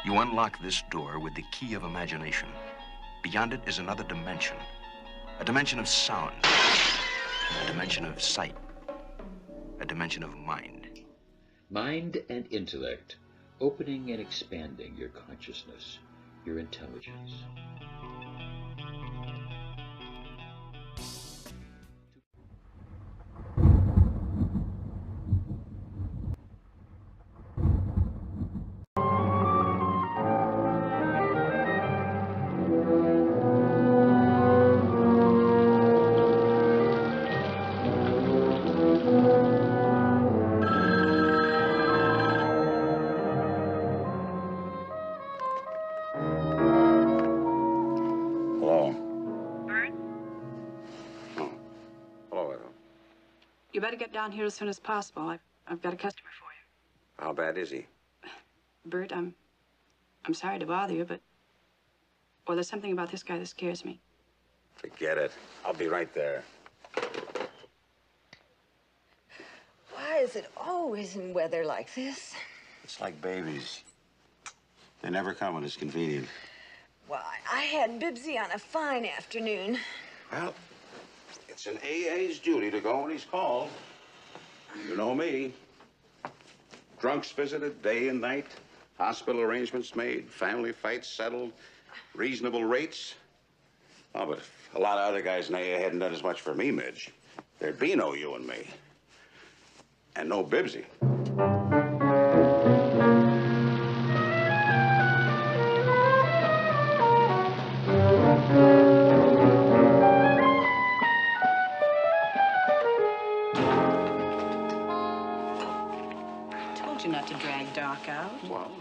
You unlock this door with the key of imagination. Beyond it is another dimension. A dimension of sound. A dimension of sight. A dimension of mind. Mind and intellect, opening and expanding your consciousness, your intelligence. You better get down here as soon as possible. I've got a customer for you. How bad is he? Bert, I'm sorry to bother you, but... Well, there's something about this guy that scares me. Forget it. I'll be right there. Why is it always in weather like this? It's like babies. They never come when it's convenient. Why, I had Bibbsy on a fine afternoon. Well, it's an AA's duty to go when he's called. You know me. Drunks visited day and night, hospital arrangements made, family fights settled, reasonable rates. Oh, but if a lot of other guys in AA hadn't done as much for me, Midge, there'd be no you and me. And no Bibbsy. Not to drag Doc out. Well,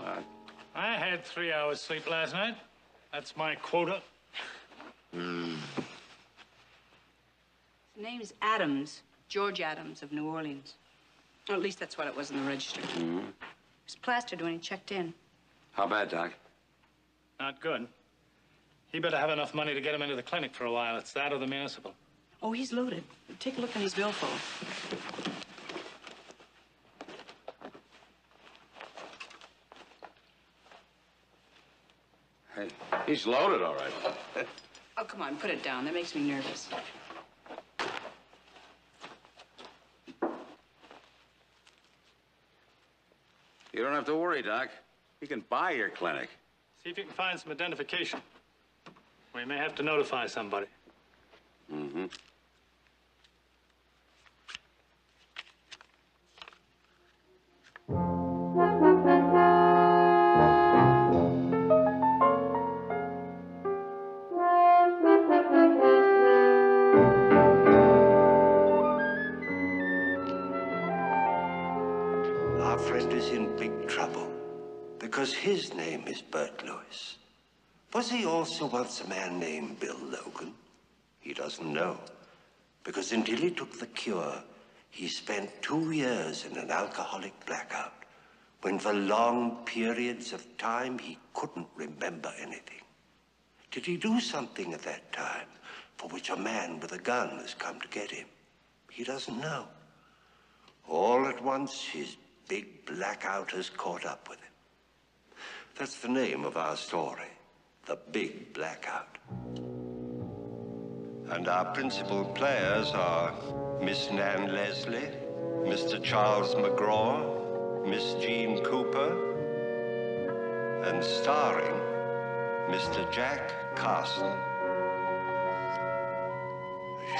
I had 3 hours sleep last night. That's my quota. His name's Adams, George Adams of New Orleans. Or at least that's what it was in the register. He was plastered when he checked in. how bad, Doc? Not good. He better have enough money to get him into the clinic for a while. It's that or the municipal. Oh, he's loaded. Take a look in his billfold. Hey, he's loaded, all right. Oh, come on, put it down. That makes me nervous. You don't have to worry, Doc. He can buy your clinic. See if you can find some identification. We may have to notify somebody. Mm-hmm. Our friend is in big trouble because his name is Bert Lewis. Was he also once a man named Bill Logan? He doesn't know, because until he took the cure, he spent 2 years in an alcoholic blackout, when for long periods of time he couldn't remember anything. Did he do something at that time for which a man with a gun has come to get him? He doesn't know. All at once, his big blackout has caught up with him. That's the name of our story, The Big Blackout. And our principal players are Miss Nan Leslie, Mr. Charles McGraw, Miss Jean Cooper, and starring Mr. Jack Carson.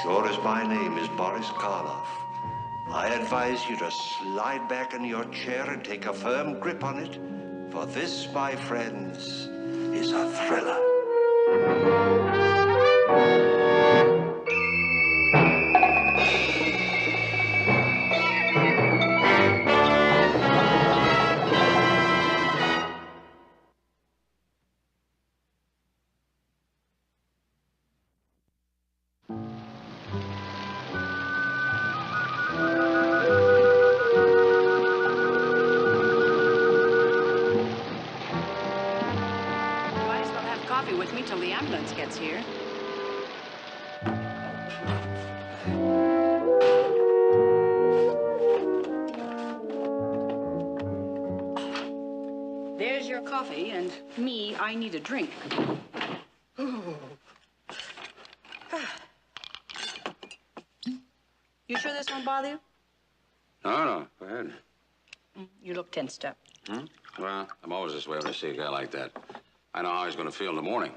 Sure as my name is Boris Karloff, I advise you to slide back in your chair and take a firm grip on it, for this, my friends, is a thriller. With me till the ambulance gets here. There's your coffee, and me, I need a drink. You sure this won't bother you? No, go ahead. You look tensed up. Well, I'm always this way when I see a guy like that. I know how he's going to feel in the morning.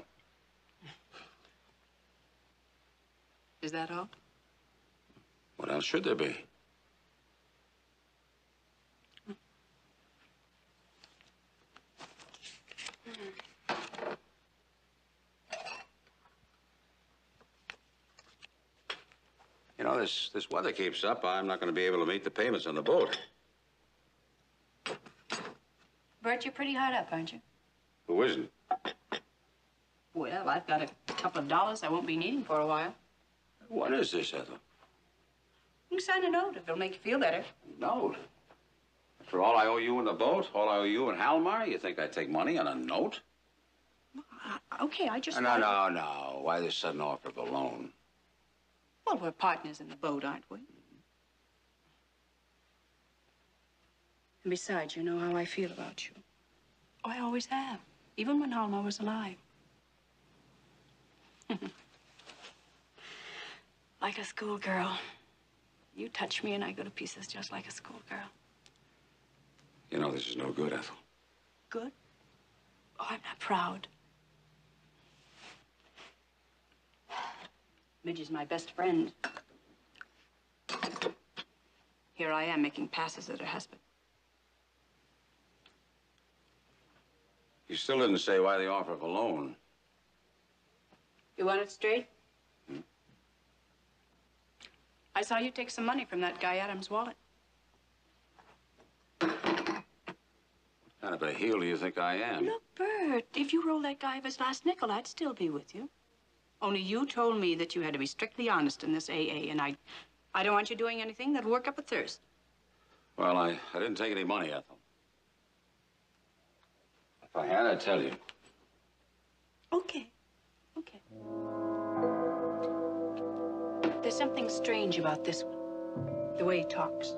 Is that all? What else should there be? You know, this weather keeps up, I'm not going to be able to meet the payments on the boat. Bert, you're pretty hard up, aren't you? Who isn't? Well, I've got a couple of dollars I won't be needing for a while. What is this, Ethel? You can sign a note if it'll make you feel better. Note? For all I owe you in the boat, all I owe you in Halmar, you think I'd take money on a note? Okay, I just... No. Why this sudden offer of a loan? Well, we're partners in the boat, aren't we? And besides, you know how I feel about you. Oh, I always have, even when Halmar was alive. Like a schoolgirl. You touch me and I go to pieces just like a schoolgirl. You know this is no good, Ethel. Good? Oh, I'm not proud. Midge is my best friend. Here I am making passes at her husband. You still didn't say why the offer of a loan. You want it straight? I saw you take some money from that guy Adams' wallet. What kind of a heel do you think I am? Look, Bert, if you rolled that guy of his last nickel, I'd still be with you. Only you told me that you had to be strictly honest in this AA, and I don't want you doing anything that'll work up a thirst. Well, I didn't take any money, Ethel. If I had, I'd tell you. Okay. There's something strange about this one, the way he talks.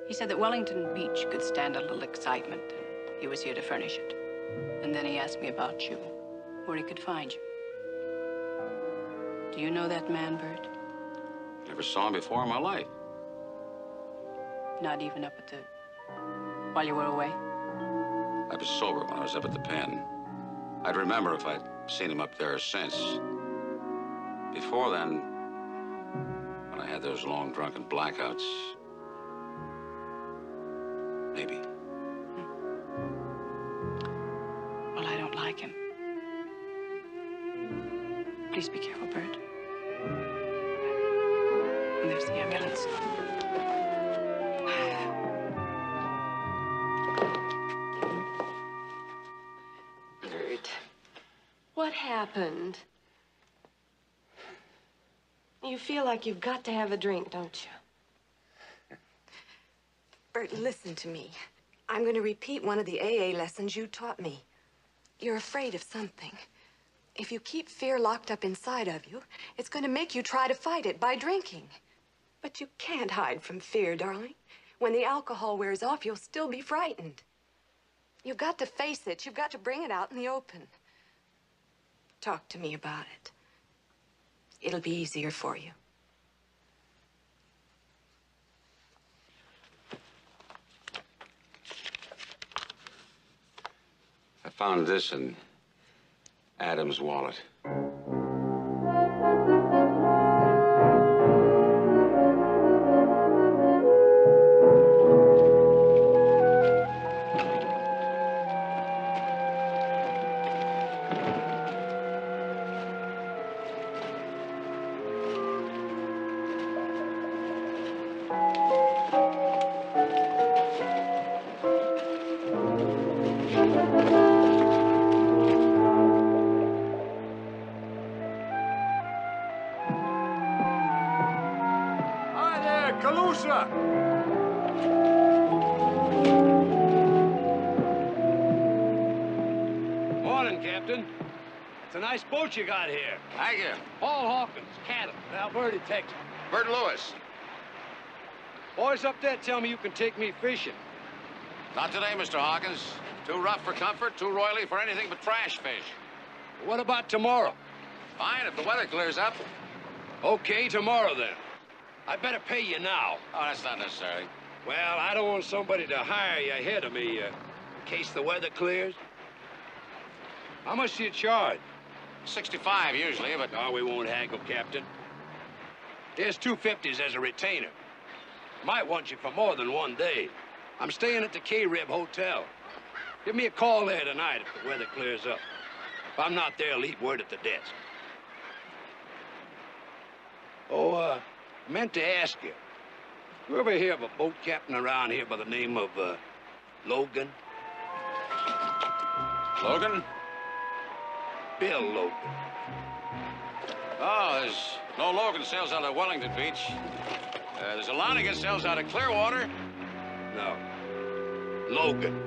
He said that Wellington Beach could stand a little excitement, and he was here to furnish it. And then he asked me about you, where he could find you. Do you know that man, Bert? Never saw him before in my life. Not even up at the... while you were away? I was sober when I was up at the pen. I'd remember if I'd seen him up there since. Before then, when I had those long drunken blackouts, maybe. Well, I don't like him. Please be careful, Bert. And there's the ambulance. Bert, what happened? You feel like you've got to have a drink, don't you? Bert, listen to me. I'm going to repeat one of the AA lessons you taught me. You're afraid of something. If you keep fear locked up inside of you, it's going to make you try to fight it by drinking. But you can't hide from fear, darling. When the alcohol wears off, you'll still be frightened. You've got to face it. You've got to bring it out in the open. Talk to me about it. It'll be easier for you. I found this in Adam's wallet. Morning, Captain. It's a nice boat you got here. Thank you. Paul Hawkins, cattle, Alberta, Texas. Bert Lewis. Boys up there tell me you can take me fishing. Not today, Mr. Hawkins. Too rough for comfort, too roily for anything but trash fish. What about tomorrow? Fine, if the weather clears up. Okay, tomorrow then. I better pay you now. Oh, that's not necessary. Well, I don't want somebody to hire you ahead of me in case the weather clears. How much do you charge? 65 usually, but... No, we won't haggle, Captain. Here's $250 as a retainer. Might want you for more than one day. I'm staying at the K-Rib Hotel. Give me a call there tonight if the weather clears up. If I'm not there, leave word at the desk. Oh, I meant to ask you. You ever hear of a boat captain around here by the name of, Logan? Logan? Bill Logan. Oh, there's no Logan sails out of Wellington Beach. There's a Lonigan sails out of Clearwater. No. Logan.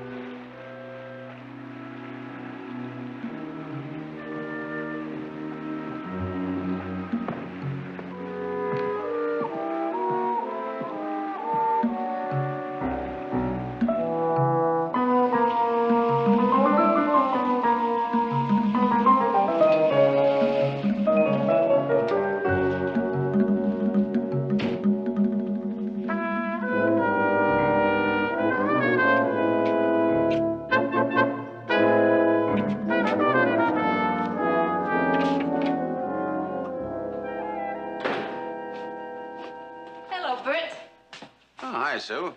Sue.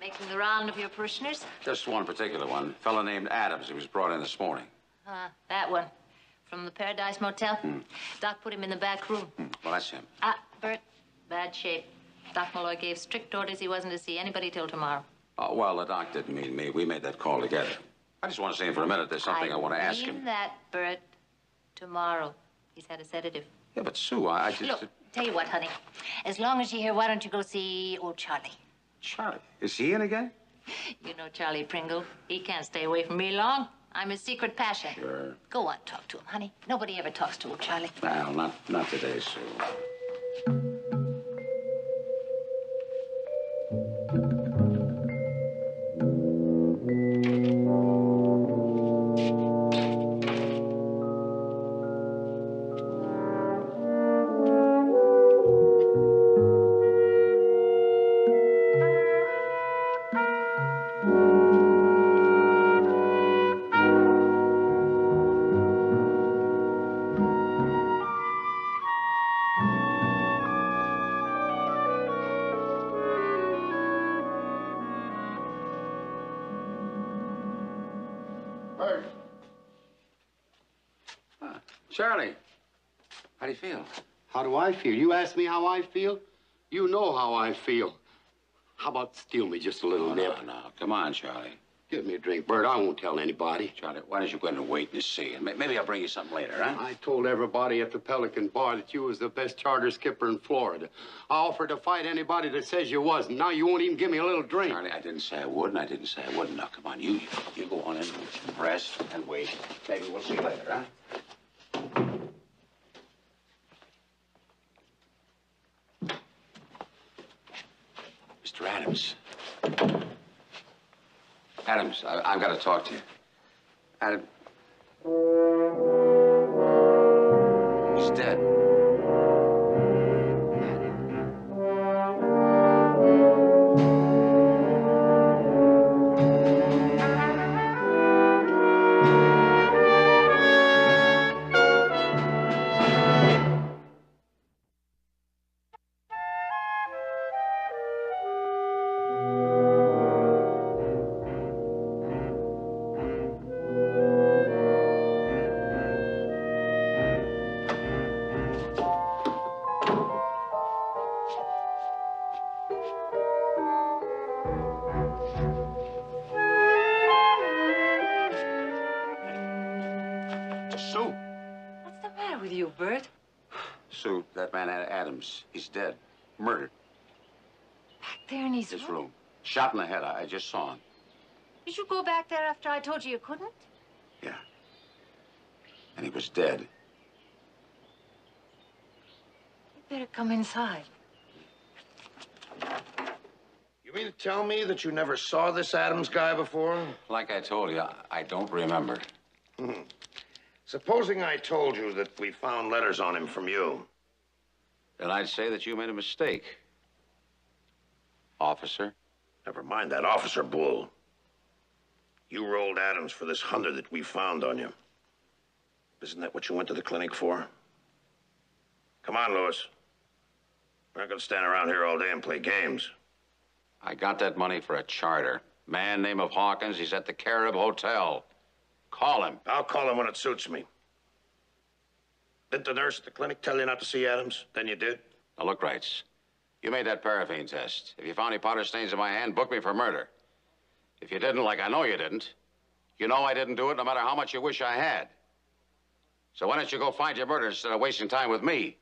Making the round of your parishioners? Just one particular one. A fellow named Adams. He was brought in this morning. That one. From the Paradise Motel? Doc put him in the back room. Well, that's him. Bert, bad shape. Doc Malloy gave strict orders he wasn't to see anybody till tomorrow. Oh, well, the doc didn't mean me. We made that call together. I just want to see him for a minute. There's something I want to ask him. I mean that, Bert. Tomorrow. He's had a sedative. Yeah, but Sue, I just... Look, tell you what, honey. As long as you're here, why don't you go see old Charlie? Charlie? Is he in again? You know Charlie Pringle. He can't stay away from me long. I'm his secret passion. Sure. Go on, talk to him, honey. Nobody ever talks to old Charlie. Well, not today, Sue. Charlie, how do you feel? How do I feel? You ask me how I feel? You know how I feel. How about steal me just a little nip? No. Come on, Charlie. Give me a drink, Bert. I won't tell anybody. Charlie, why don't you go in and wait and see? And maybe I'll bring you something later, huh? I told everybody at the Pelican Bar that you was the best charter skipper in Florida. I offered to fight anybody that says you wasn't. Now you won't even give me a little drink. Charlie, I didn't say I would, and I didn't say I wouldn't. Now, come on. You go on in, rest, and wait. Maybe we'll see you later, huh? Mr. Adams. Adams, I've got to talk to you. Adams. He's dead. Sue. What's the matter with you, Bert? Sue, that man Adams, he's dead. Murdered. Back there in his This room. Shot in the head. I just saw him. Did you go back there after I told you you couldn't? Yeah. And he was dead. You better come inside. You mean to tell me that you never saw this Adams guy before? Like I told you, I don't remember. Supposing I told you that we found letters on him from you. Then I'd say that you made a mistake. Officer? Never mind that officer bull. You rolled Adams for this $100 that we found on you. Isn't that what you went to the clinic for? Come on, Lewis. We're not gonna stand around here all day and play games. I got that money for a charter. Man name of Hawkins, he's at the Carib Hotel. Call him. I'll call him when it suits me. Didn't the nurse at the clinic tell you not to see Adams? Then you did? Now look, Wrights. You made that paraffin test. If you found any powder stains in my hand, book me for murder. If you didn't, like I know you didn't, you know I didn't do it no matter how much you wish I had. So why don't you go find your murder instead of wasting time with me?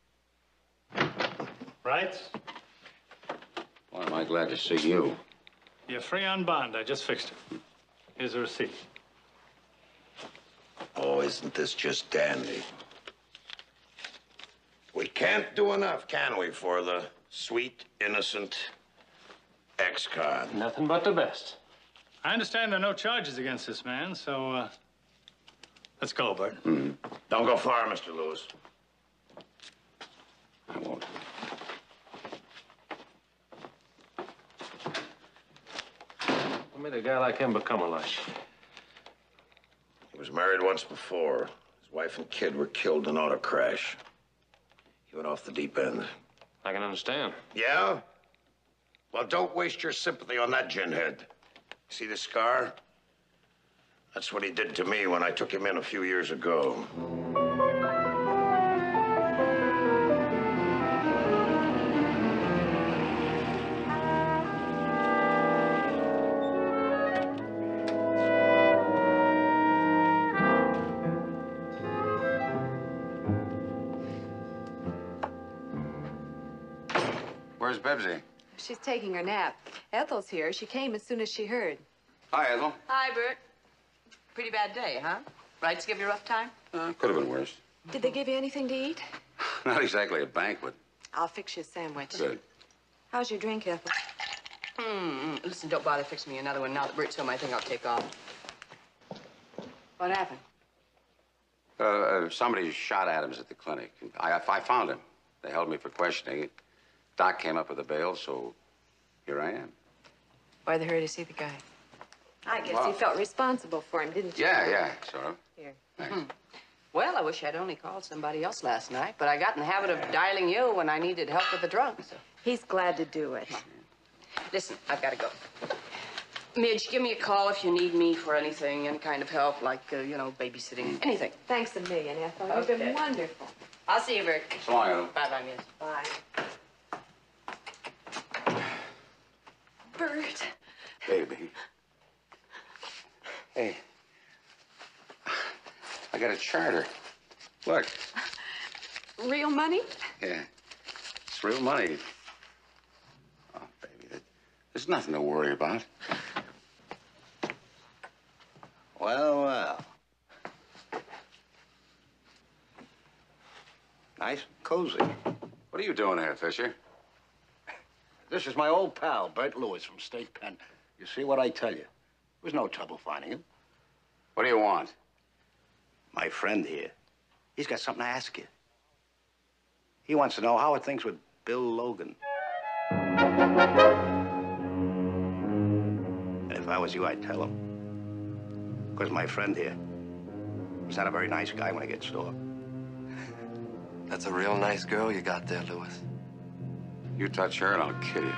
Right? Boy, am I glad to see you. You're free on bond. I just fixed it. Here's a receipt. Oh, isn't this just dandy? We can't do enough, can we, for the sweet, innocent ex-con? Nothing but the best. I understand there are no charges against this man, so, let's go, Bert. Don't go far, Mr. Lewis. I won't. What made a guy like him become a lush? He was married once before. His wife and kid were killed in an auto crash. He went off the deep end. I can understand. Yeah? Well, don't waste your sympathy on that ginhead. See the scar? That's what he did to me when I took him in a few years ago. Where's Bebsy? She's taking her nap. Ethel's here. She came as soon as she heard. Hi, Ethel. Hi, Bert. Pretty bad day, huh? Wrights give you a rough time? Could have been worse. Did they give you anything to eat? Not exactly a banquet. I'll fix you a sandwich. Good. How's your drink, Ethel? Listen, don't bother fixing me another one now that Bert's home. I think I'll take off. What happened? Somebody shot Adams at the clinic. I found him. They held me for questioning. Doc came up with a bail, so here I am. Why'd they hurry to see the guy? I guess Wow. you felt responsible for him, didn't you? Yeah, sort of. Here. Well, I wish I'd only called somebody else last night, but I got in the habit of dialing you when I needed help with the drunk. So. He's glad to do it. Listen, I've got to go. Midge, give me a call if you need me for anything, any kind of help, like, babysitting, anything. Thanks a million, Ethel. Okay. You've been wonderful. I'll see you, Bert. So long, Ethel. Bye-bye, Midge. Bye. Bert. Baby. Hey. I got a charter. Look. Real money? Yeah. It's real money. Oh, baby, there's nothing to worry about. Well, well. Nice and cozy. What are you doing here, Fisher? This is my old pal, Bert Lewis from State Penn. You see what I tell you? There was no trouble finding him. What do you want? My friend here. He's got something to ask you. He wants to know how are things with Bill Logan. And if I was you, I'd tell him. Because my friend here, he's not a very nice guy when he gets sore. That's a real nice girl you got there, Lewis. You touch her and I'll kill you.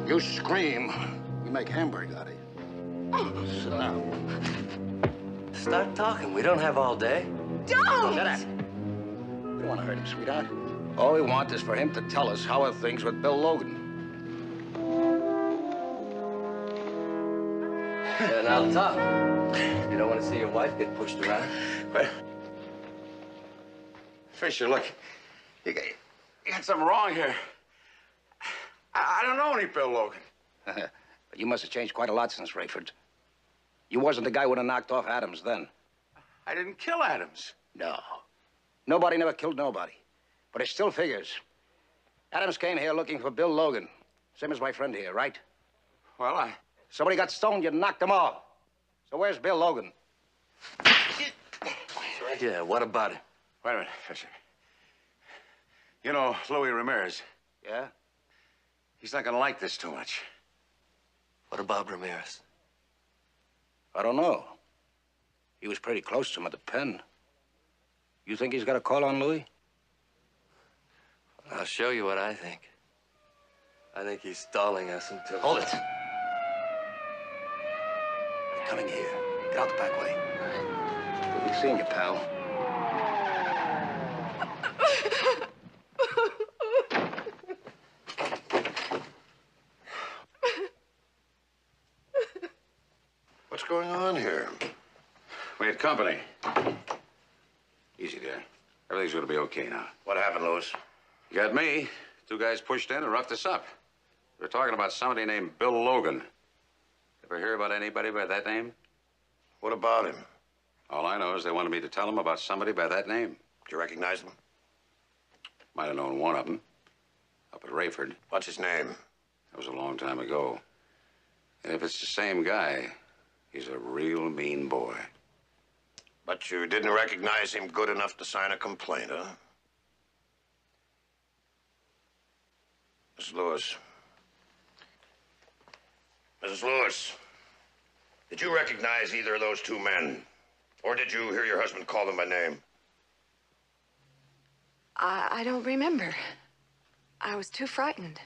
You scream, we make hamburger out of you. Sit down. Start talking. We don't have all day. Don't! Shut up. We don't want to hurt him, sweetheart. All we want is for him to tell us how are things with Bill Logan. And I'll talk. You don't want to see your wife get pushed around. But, Fisher, look, you got something wrong here. I don't know any Bill Logan. But you must have changed quite a lot since Rayford. You wasn't the guy who would have knocked off Adams then. I didn't kill Adams. No. Nobody never killed nobody. But it still figures. Adams came here looking for Bill Logan. Same as my friend here, right? Well, Somebody got stoned, you knocked them off. So where's Bill Logan? Yeah, what about it? Wait a minute, Fisher. You know, Louis Ramirez. Yeah? He's not gonna like this too much. What about Ramirez? I don't know. He was pretty close to him at the pen. You think he's got a call on Louis? I'll show you what I think. I think he's stalling us until... Hold it. They're coming here. Get out the back way. We'll be seeing you, pal. What's going on here? We had company. Easy there. Everything's gonna be okay now. What happened, Louis? You got me. Two guys pushed in and roughed us up. They were talking about somebody named Bill Logan. Ever hear about anybody by that name? What about him? All I know is they wanted me to tell them about somebody by that name. Do you recognize him? Might have known one of them. Up at Rayford. What's his name? That was a long time ago. And if it's the same guy, he's a real mean boy. But you didn't recognize him good enough to sign a complaint, huh? Mrs. Lewis. Mrs. Lewis, did you recognize either of those two men? Or did you hear your husband call them by name? I don't remember. I was too frightened.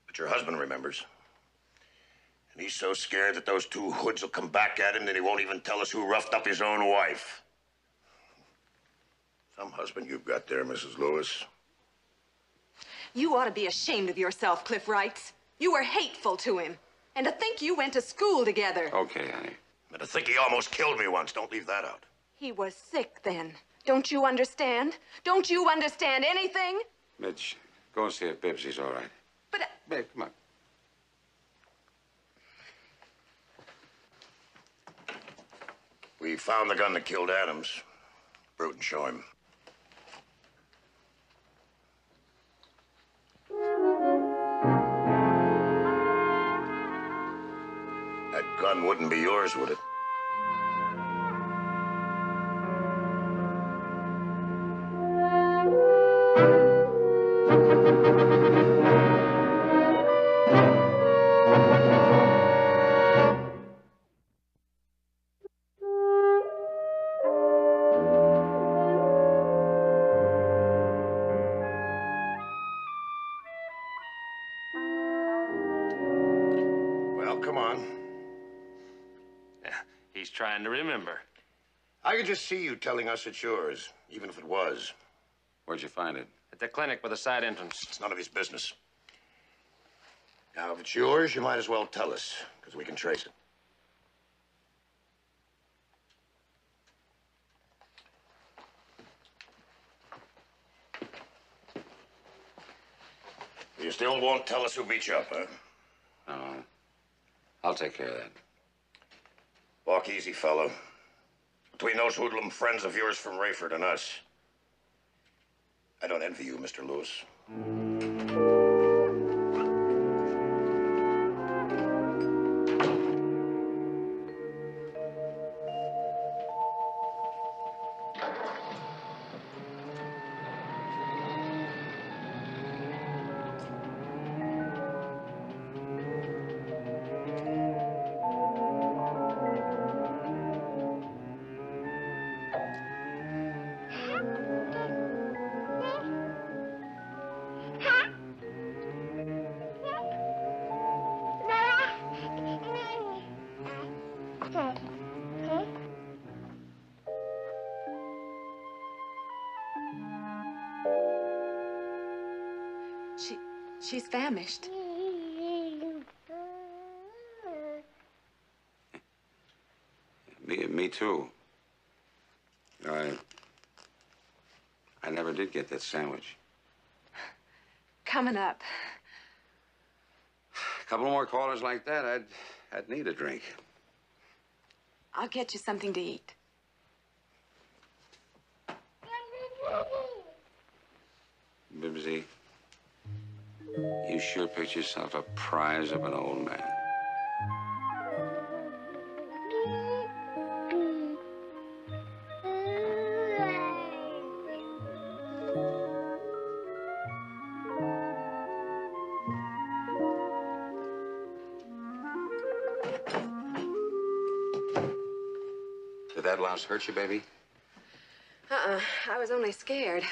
But your husband remembers. And he's so scared that those two hoods will come back at him that he won't even tell us who roughed up his own wife. Some husband you've got there, Mrs. Lewis. You ought to be ashamed of yourself, Cliff Wrights. You were hateful to him. And to think you went to school together. Okay, honey. And to think he almost killed me once. Don't leave that out. He was sick then. Don't you understand? Don't you understand anything? Midge, go and see if Bibbsy's all right. But... Babe, come on. We found the gun that killed Adams. Bruton, show him. That gun wouldn't be yours, would it? Well, come on. He's trying to remember. I could just see you telling us it's yours, even if it was. Where'd you find it? At the clinic with the side entrance. It's none of his business. Now, if it's yours, you might as well tell us, because we can trace it. You still won't tell us who beat you up, huh? No. I'll take care of that. Walk easy, fellow. Between those hoodlum friends of yours from Rayford and us, I don't envy you, Mr. Lewis. She's famished. Me too. You know, I never did get that sandwich. Coming up. A couple more callers like that, I'd need a drink. I'll get you something to eat. Bibbsy, you sure picked yourself a prize of an old man. Did that louse hurt you, baby? I was only scared.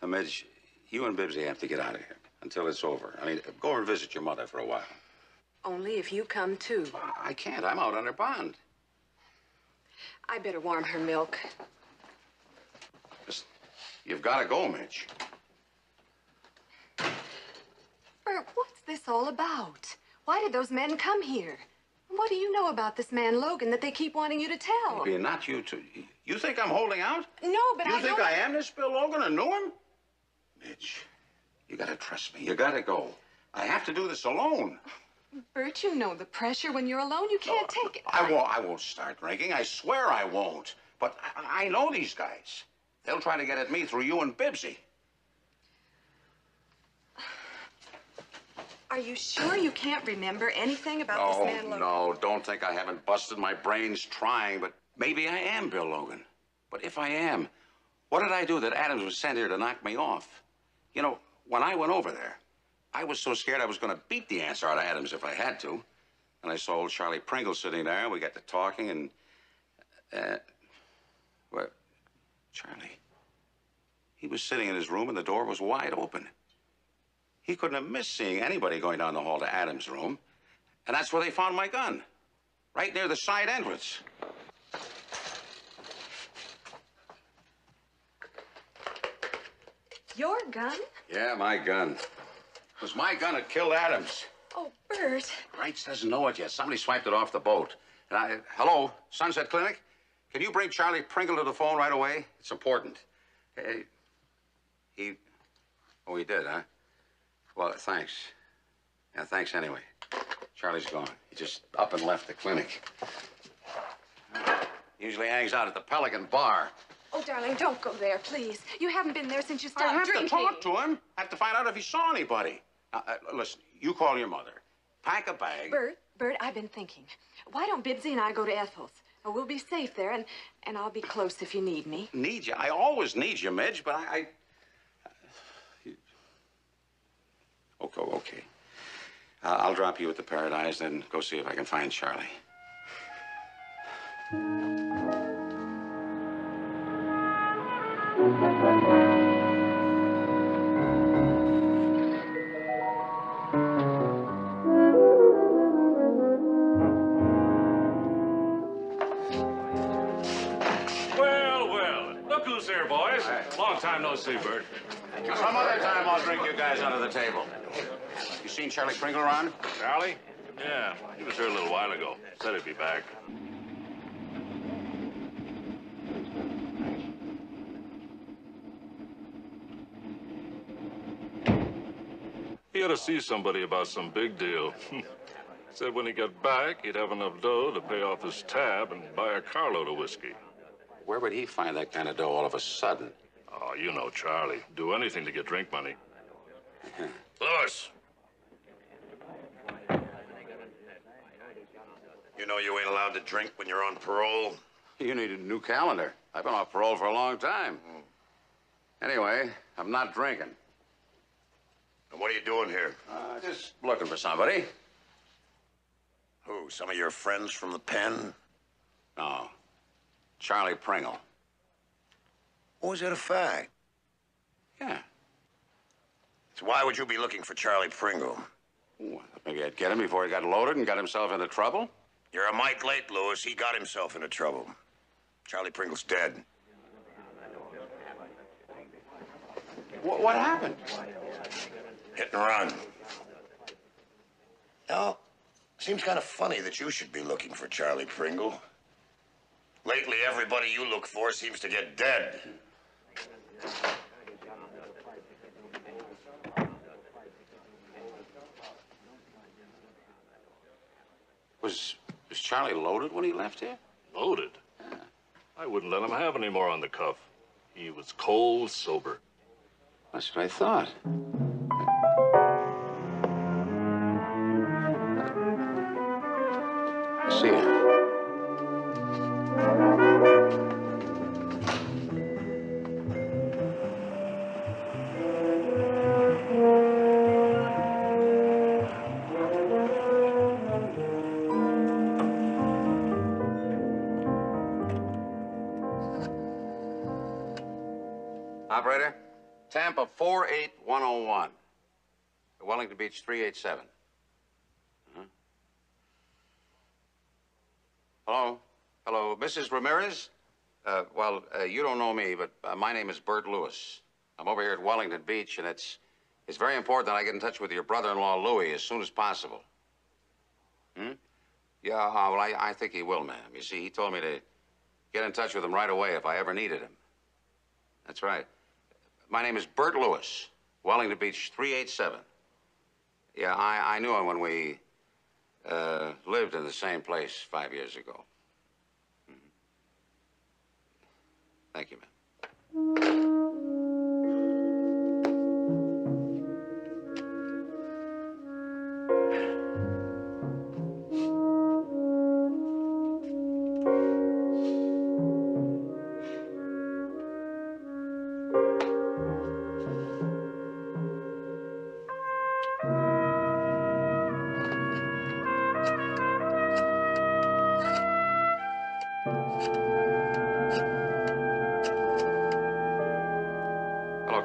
Now, Midge, you and Bibbsy have to get out of here until it's over. I mean, go and visit your mother for a while. Only if you come too. I can't. I'm out under bond. I better warm her milk. Listen, you've got to go, Midge. Bert, what's this all about? Why did those men come here? What do you know about this man, Logan, that they keep wanting you to tell? Maybe not you two. You think I'm holding out? No, but You think I am this Bill Logan and knew him? Mitch, you gotta trust me. You gotta go. I have to do this alone. Bert, you know the pressure when you're alone. You can't take it. I won't start drinking. I swear I won't. But I know these guys. They'll try to get at me through you and Bibbsy. Are you sure you can't remember anything about this man, Logan? No, don't think I haven't busted my brains trying, but maybe I am Bill Logan. But if I am, what did I do that Adams was sent here to knock me off? You know, when I went over there, I was so scared I was going to beat the answer out of Adams if I had to. And I saw old Charlie Pringle sitting there, and we got to talking, and... well, Charlie, he was sitting in his room, and the door was wide open. He couldn't have missed seeing anybody going down the hall to Adams' room. And that's where they found my gun, right near the side entrance. Your gun? Yeah, my gun. It was my gun that killed Adams. Oh, Bert. Wrights doesn't know it yet. Somebody swiped it off the boat. And hello, Sunset Clinic? Can you bring Charlie Pringle to the phone right away? It's important. He did, huh? Well, thanks. Yeah, thanks anyway. Charlie's gone. He just up and left the clinic. Usually hangs out at the Pelican Bar. Oh, darling, don't go there, please. You haven't been there since you started I have drinking. to talk to him. I have to find out if he saw anybody. Listen, you call your mother. Pack a bag. Bert, I've been thinking. Why don't Bibbsy and I go to Ethel's? We'll be safe there, and I'll be close if you need me. Need you? I always need you, Midge, but Okay. I'll drop you at the Paradise, then go see if I can find Charlie. Well, look who's here, boys. Long time no see, Bert. Some other time I'll drink you guys under the table. You seen Charlie Pringle around? Charlie? Yeah, he was here a little while ago. Said he'd be back. He had to see somebody about some big deal. Said when he got back, he'd have enough dough to pay off his tab and buy a carload of whiskey. Where would he find that kind of dough all of a sudden? Oh, you know Charlie. Do anything to get drink money. Louis. You know you ain't allowed to drink when you're on parole? You need a new calendar. I've been off parole for a long time. Anyway, I'm not drinking. And what are you doing here? Just looking for somebody. Who, some of your friends from the pen? No. Charlie Pringle. Oh, is that a fact? Yeah. So why would you be looking for Charlie Pringle? Well, maybe I'd get him before he got loaded and got himself into trouble. You're a mite late, Louis. He got himself into trouble. Charlie Pringle's dead. What happened? Hit and run. Now, seems kind of funny that you should be looking for Charlie Pringle. Lately, everybody you look for seems to get dead. Was Charlie loaded when he left here? Loaded? Yeah. I wouldn't let him have any more on the cuff. He was cold sober. That's what I thought. See ya. Operator, Tampa 48101. Wellington Beach 387. Hello? Hello, Mrs. Ramirez? You don't know me, but my name is Bert Lewis. I'm over here at Wellington Beach, and it's very important that I get in touch with your brother-in-law, Louis, as soon as possible. Yeah, well, I think he will, ma'am. You see, he told me to get in touch with him right away if I ever needed him. That's right. My name is Bert Lewis, Wellington Beach 387. Yeah, I knew him when we lived in the same place 5 years ago. Thank you, ma'am.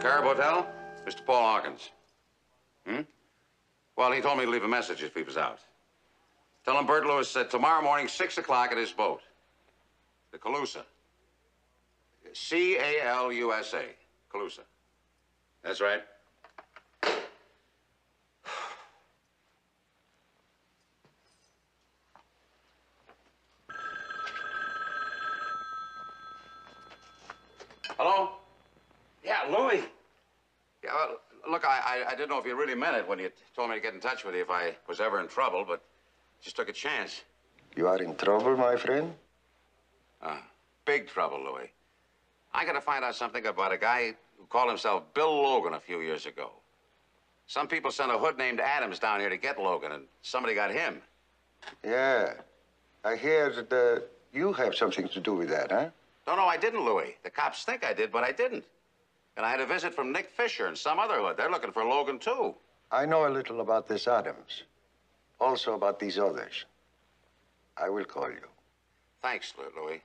Carib Hotel? Mr. Paul Hawkins. Well, he told me to leave a message if he was out. Tell him Bert Lewis said tomorrow morning, 6 o'clock at his boat. The Calusa. C-A-L-U-S-A. Calusa. That's right. Hello? Yeah, Louis. Yeah, well, look, I didn't know if you really meant it when you told me to get in touch with you if I was ever in trouble, but just took a chance. You are in trouble, my friend? Big trouble, Louis. I got to find out something about a guy who called himself Bill Logan a few years ago. Some people sent a hood named Adams down here to get Logan, and somebody got him. Yeah. I hear that you have something to do with that, huh? No, I didn't, Louis. The cops think I did, but I didn't. And I had a visit from Nick Fisher and some other hood. They're looking for Logan, too. I know a little about this Adams. Also about these others. I will call you. Thanks, Louis.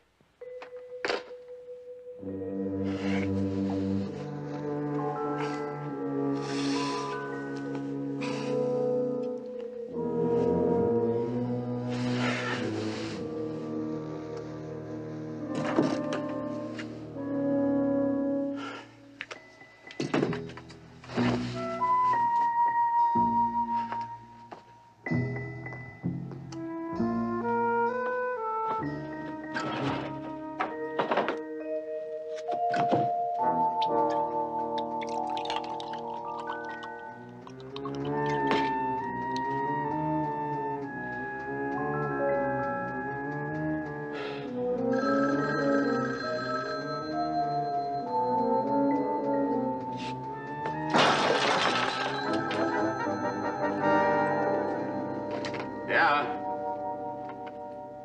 Yeah?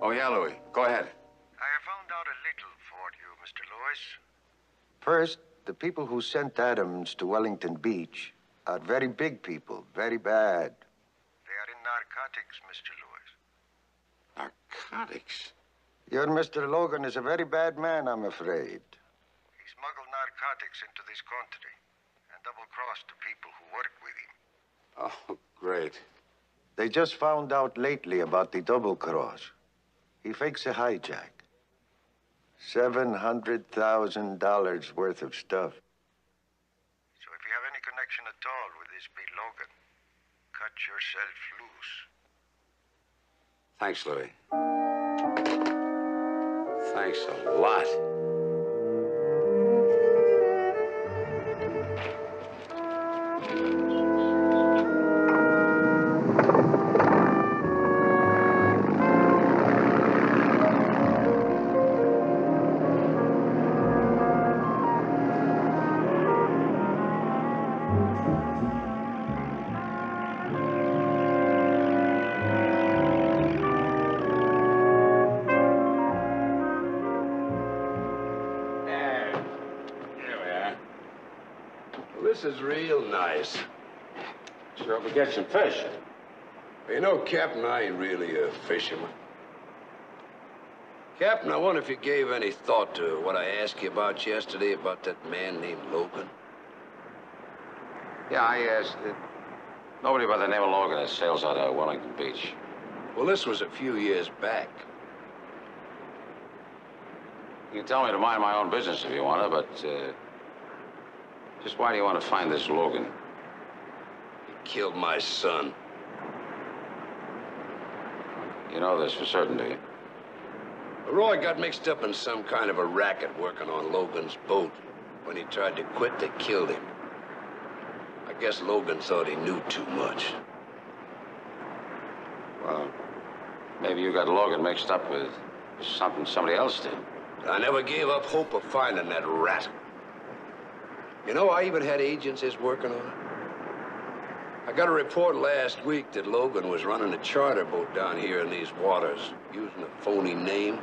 Oh, yeah, Louis. Go ahead. I have found out a little for you, Mr. Lewis. First, the people who sent Adams to Wellington Beach are very big people, very bad. They are in narcotics, Mr. Lewis. Narcotics? Your Mr. Logan is a very bad man, I'm afraid. He smuggled narcotics into this country and double-crossed the people who work with him. Oh, great. They just found out lately about the double-cross. He fakes a hijack. $700,000 worth of stuff. So if you have any connection at all with this Pete Logan, cut yourself loose. Thanks, Louis. Thanks a lot. this is real nice. Sure hope we get some fish. You know, Captain, I ain't really a fisherman. Captain, I wonder if you gave any thought to what I asked you about yesterday about that man named Logan? Yeah, I asked. Nobody by the name of Logan that sails out of Wellington Beach. Well, this was a few years back. You can tell me to mind my own business if you want to, but just why do you want to find this Logan? He killed my son. You know this for certain, do you? Roy got mixed up in some kind of a racket working on Logan's boat. When he tried to quit, they killed him. I guess Logan thought he knew too much. Well, maybe you got Logan mixed up with something somebody else did. I never gave up hope of finding that rat. You know, I even had agencies working on it. I got a report last week that Logan was running a charter boat down here in these waters, using a phony name.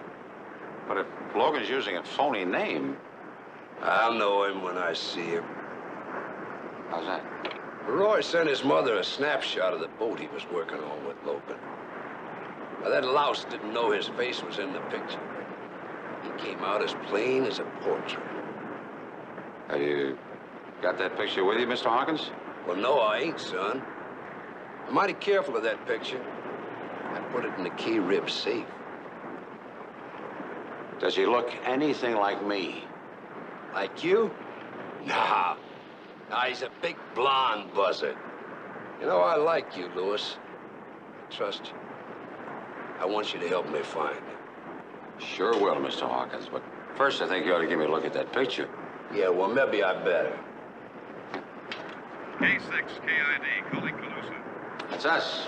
But if Logan's using a phony name... I'll know him when I see him. How's that? Roy sent his mother a snapshot of the boat he was working on with Logan. Now, that louse didn't know his face was in the picture. He came out as plain as a portrait. Have you got that picture with you, Mr. Hawkins? Well, no, I ain't, son. I'm mighty careful of that picture. I put it in the key rib safe. Does he look anything like me? Like you? Nah. Nah, he's a big blonde buzzard. You know, I like you, Louis. I trust you. I want you to help me find him. Sure will, Mr. Hawkins, but first I think you ought to give me a look at that picture. Yeah, well, maybe I better. K6 KID, calling Calusa. That's us.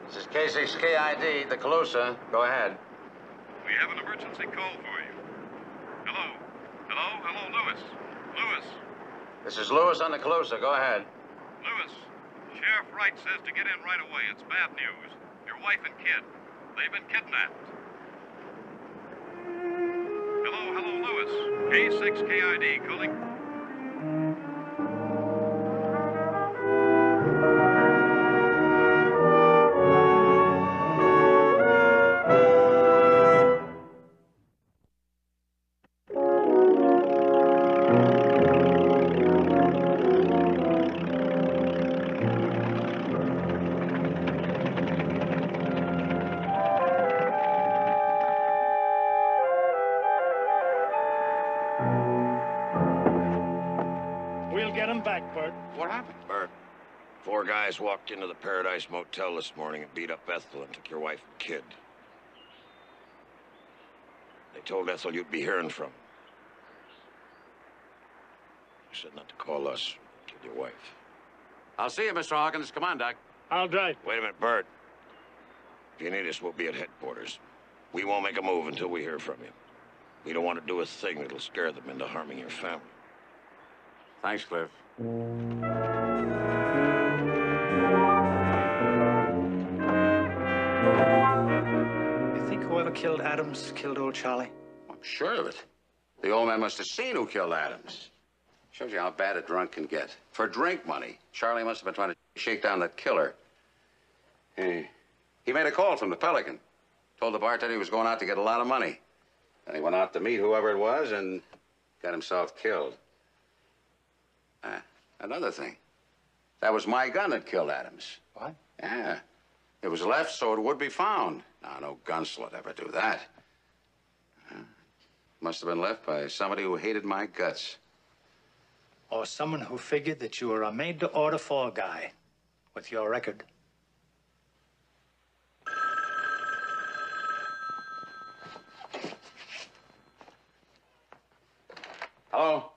This is K6 KID, the Calusa. Go ahead. We have an emergency call for you. Hello? Hello? Hello, Louis. Louis. This is Louis on the Calusa. Go ahead. Louis, Sheriff Wright says to get in right away. It's bad news. Your wife and kid. They've been kidnapped. Hello, hello, Louis. K6 KID calling. What happened? Bert, 4 guys walked into the Paradise Motel this morning and beat up Ethel and took your wife and kid. They told Ethel you'd be hearing from them. You said not to call us, kill your wife. I'll see you, Mr. Hawkins. Come on, Doc. I'll drive. Wait a minute, Bert. If you need us, we'll be at headquarters. We won't make a move until we hear from you. We don't want to do a thing that'll scare them into harming your family. Thanks, Cliff. You think whoever killed Adams killed old Charlie? I'm sure of it. The old man must have seen who killed Adams. Shows you how bad a drunk can get. For drink money, Charlie must have been trying to shake down that killer. He made a call from the Pelican. Told the bartender he was going out to get a lot of money. And he went out to meet whoever it was and got himself killed. Another thing. That was my gun that killed Adams. What? Yeah. It was left so it would be found. Now, no gunslet ever do that. Must have been left by somebody who hated my guts. Or someone who figured that you were a made-to-order fall guy with your record. Hello?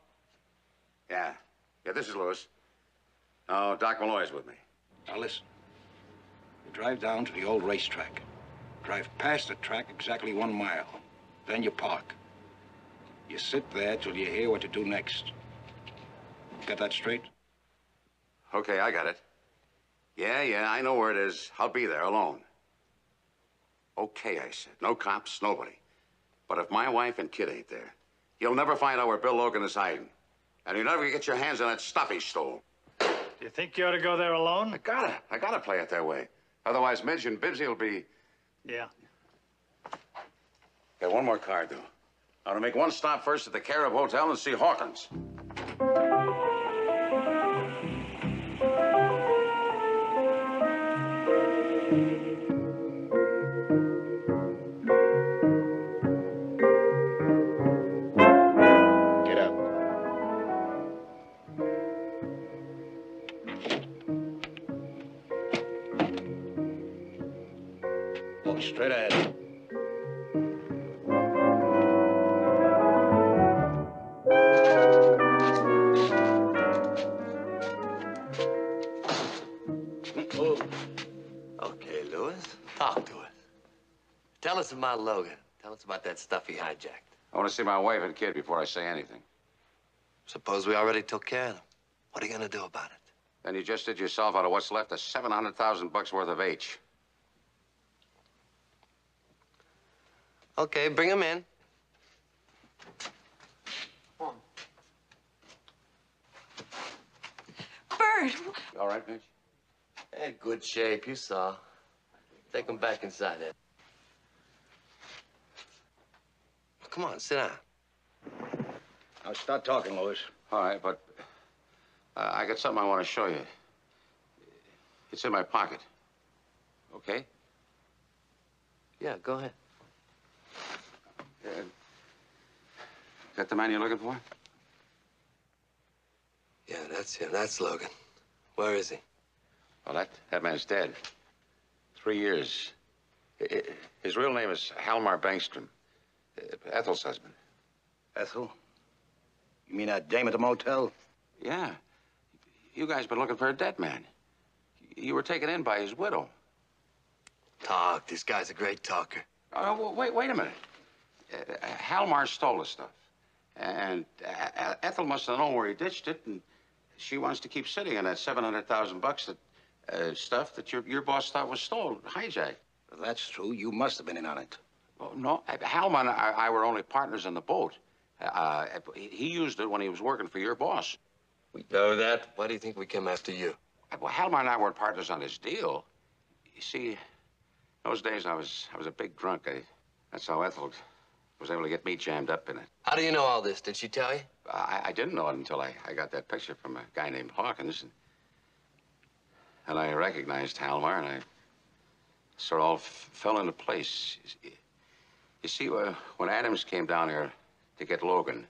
Yeah, this is Louis. Oh, Doc Malloy's with me. Now listen. You drive down to the old racetrack. Drive past the track exactly 1 mile. Then you park. You sit there till you hear what to do next. Got that straight? Okay, I got it. Yeah, I know where it is. I'll be there alone. Okay, I said. No cops, nobody. But if my wife and kid ain't there, you'll never find out where Bill Logan is hiding. And you'll never get your hands on that stuff he stole. Do you think you ought to go there alone? I gotta play it that way. Otherwise, Midge and Bibbsy will be... Yeah. Got one more card, though. I want to make one stop first at the Carib Hotel and see Hawkins. Get up. Walk straight ahead. Okay, Lewis, talk to us. Tell us about Logan. Tell us about that stuff he hijacked. I want to see my wife and kid before I say anything. Suppose we already took care of them. What are you gonna do about it? Then you just did yourself out of what's left of $700,000 worth of H. Okay, bring him in. Bert! You all right, Mitch? In good shape, you saw. Take him back inside there. Come on, sit down. Now start talking, Louis. All right, but I got something I want to show you. It's in my pocket. Okay? Yeah, go ahead. Got the man you're looking for? Yeah, that's him. That's Logan. Where is he? Well, that man's dead. 3 years. His real name is Halmar Bangstrom. Ethel's husband. Ethel? You mean that dame at the motel? Yeah. You guys been looking for a dead man. You were taken in by his widow. Talk. This guy's a great talker. Wait a minute. Halmar stole the stuff. And Ethel must have known where he ditched it, and she wants to keep sitting on that $700,000 that stuff that your boss thought was stolen, hijacked. If that's true, you must have been in on it. Oh, no, Halmar and I were only partners in the boat. He used it when he was working for your boss. We know that. Why do you think we came after you? Well, Halmar and I weren't partners on his deal. You see, those days I was a big drunk. That's how Ethel was able to get me jammed up in it. How do you know all this? Did she tell you? I didn't know it until I got that picture from a guy named Hawkins. And I recognized Halmar, and I sort of all fell into place. You see, when Adams came down here to get Logan,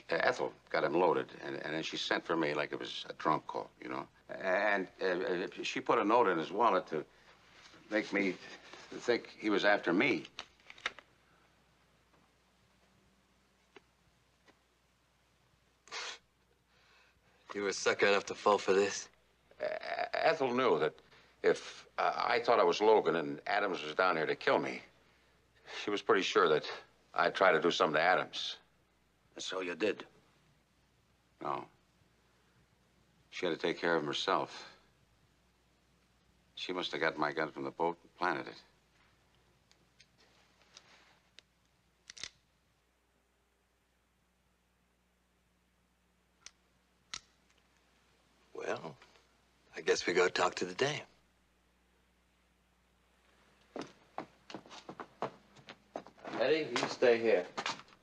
Ethel got him loaded, and then she sent for me like it was a drunk call, you know? And she put a note in his wallet to make me think he was after me. You were sucker enough to fall for this? Ethel knew that if I thought I was Logan and Adams was down here to kill me, she was pretty sure that I'd try to do something to Adams. And so you did? No. She had to take care of him herself. She must have gotten my gun from the boat and planted it. Well, I guess we go talk to the dame. Eddie, you stay here.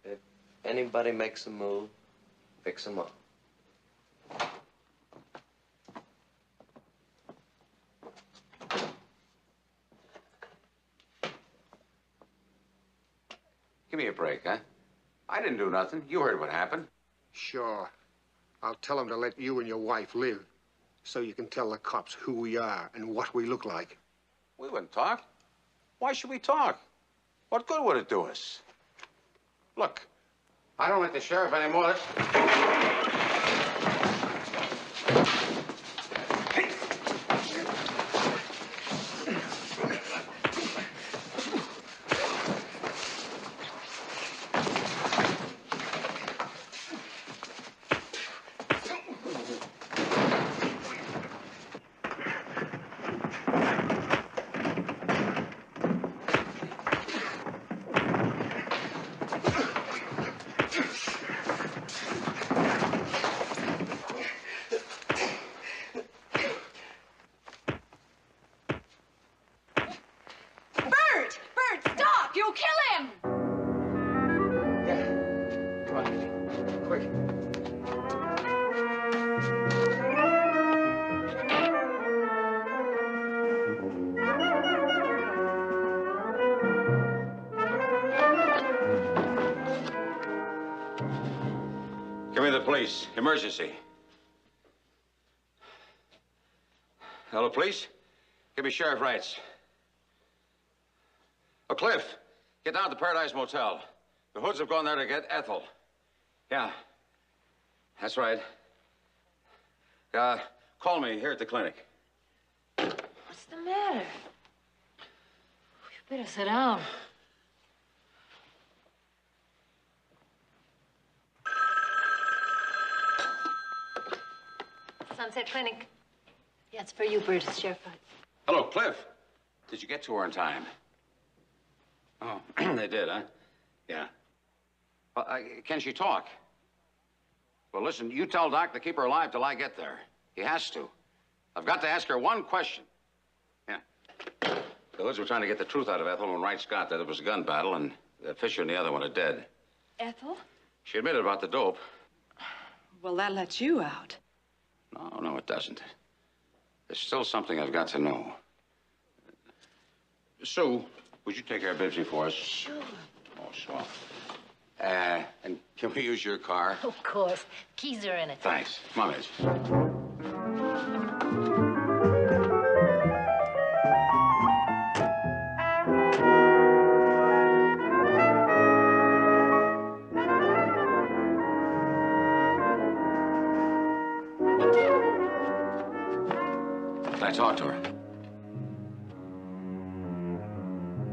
If anybody makes a move, fix them up. Give me a break, huh? I didn't do nothing. You heard what happened. Sure. I'll tell them to let you and your wife live, so you can tell the cops who we are and what we look like. We wouldn't talk. Why should we talk? What good would it do us? Look, I don't like the sheriff anymore. police. Emergency. Hello, police? Give me Sheriff Wrights. Oh, Cliff, get down to the Paradise Motel. The Hoods have gone there to get Ethel. Yeah, that's right. Call me here at the clinic. What's the matter? You better sit down. Sunset Clinic. Yeah, it's for you, Bert. It's Sheriff Wright. Hello, Cliff. Did you get to her in time? Oh, they did, huh? Yeah. Well, can she talk? Well, listen, you tell Doc to keep her alive till I get there. He has to. I've got to ask her one question. Yeah. The Hoods were trying to get the truth out of Ethel when Wright got that it was a gun battle and Fisher and the other one are dead. Ethel? She admitted about the dope. Well, that lets you out. No, it doesn't. There's still something I've got to know. Sue, would you take care of Bibbsy for us? Sure. Oh, sure. And can we use your car? Of course. Keys are in it. Thanks. Come on, Midge. Can I talk to her?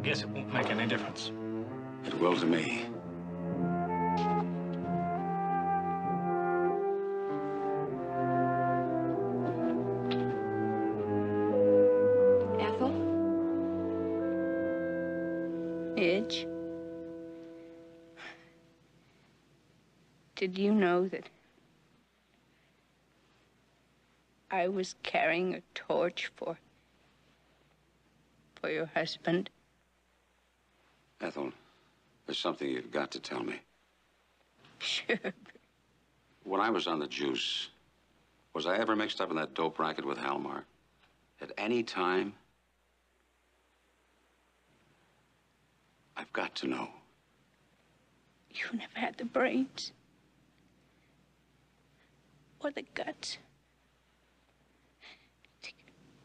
Guess it won't make any difference. It will to me. Ethel? Midge? Did you know that I was carrying a torch for your husband? Ethel, there's something you've got to tell me. Sure. When I was on the juice, was I ever mixed up in that dope racket with Halmar? At any time? I've got to know. You never had the brains or the guts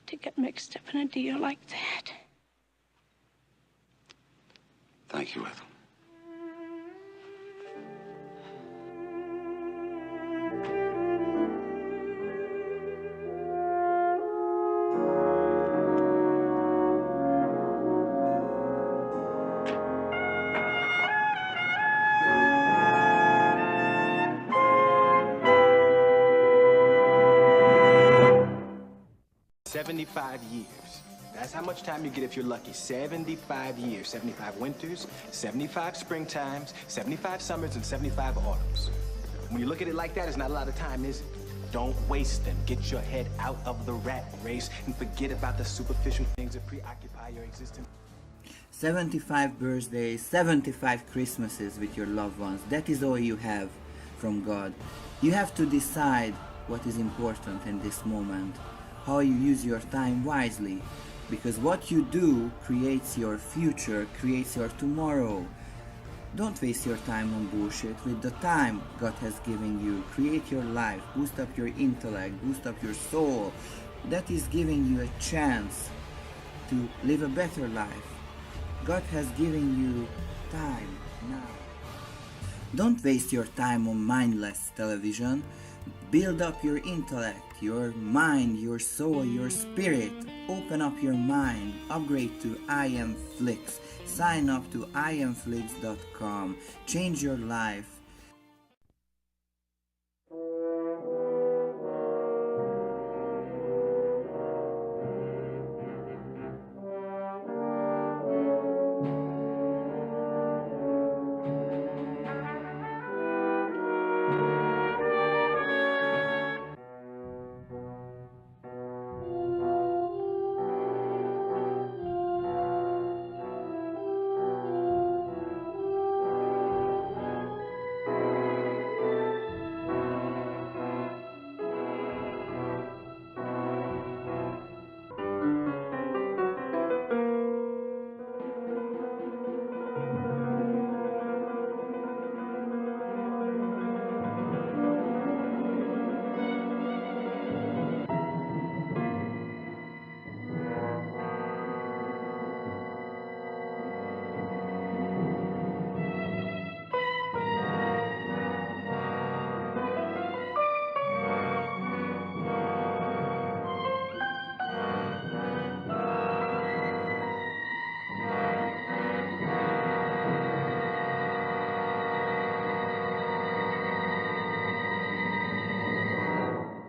to get mixed up in a deal like that. Thank you, Ethel. $75 years. That's how much time you get if you're lucky. 75 years. 75 winters, 75 springtimes, 75 summers, and 75 autumns. When you look at it like that, it's not a lot of time, is it? Don't waste them. Get your head out of the rat race and forget about the superficial things that preoccupy your existence. 75 birthdays, 75 Christmases with your loved ones. That is all you have from God. You have to decide what is important in this moment, how you use your time wisely, because what you do creates your future, creates your tomorrow. Don't waste your time on bullshit. With the time God has given you, create your life, boost up your intellect, boost up your soul. That is giving you a chance to live a better life. God has given you time now. Don't waste your time on mindless television. Build up your intellect, your mind, your soul, your spirit. Open up your mind. Upgrade to IMFlix. Sign up to imflix.com. Change your life.